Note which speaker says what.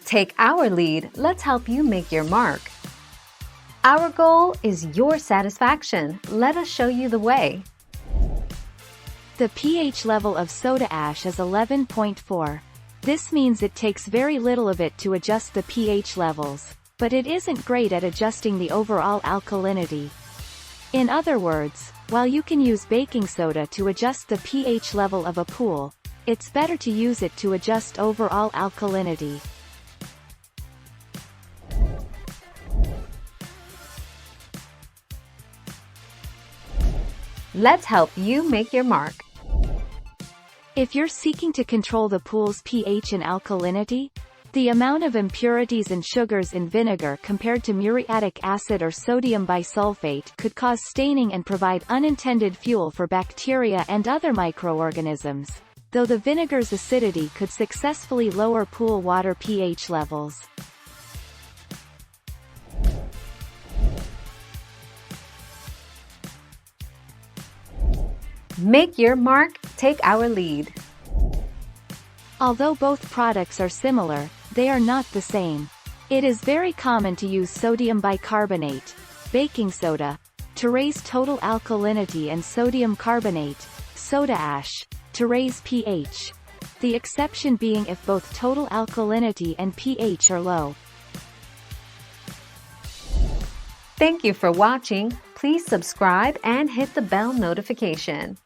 Speaker 1: Take our lead, let's help you make your mark. Our goal is your satisfaction. Let us show you the way.
Speaker 2: The pH level of soda ash is 11.4. This means it takes very little of it to adjust the pH levels, but it isn't great at adjusting the overall alkalinity. In other words, while you can use baking soda to adjust the pH level of a pool, it's better to use it to adjust overall alkalinity.
Speaker 1: Let's help you make your mark.
Speaker 2: If you're seeking to control the pool's pH and alkalinity, the amount of impurities and sugars in vinegar compared to muriatic acid or sodium bisulfate could cause staining and provide unintended fuel for bacteria and other microorganisms, though the vinegar's acidity could successfully lower pool water pH levels.
Speaker 1: Make your mark, take our lead.
Speaker 2: Although both products are similar, they are not the same. It is very common to use sodium bicarbonate, baking soda, to raise total alkalinity and sodium carbonate, soda ash, to raise pH. The exception being if both total alkalinity and pH are low.
Speaker 1: Thank you for watching. Please subscribe and hit the bell notification.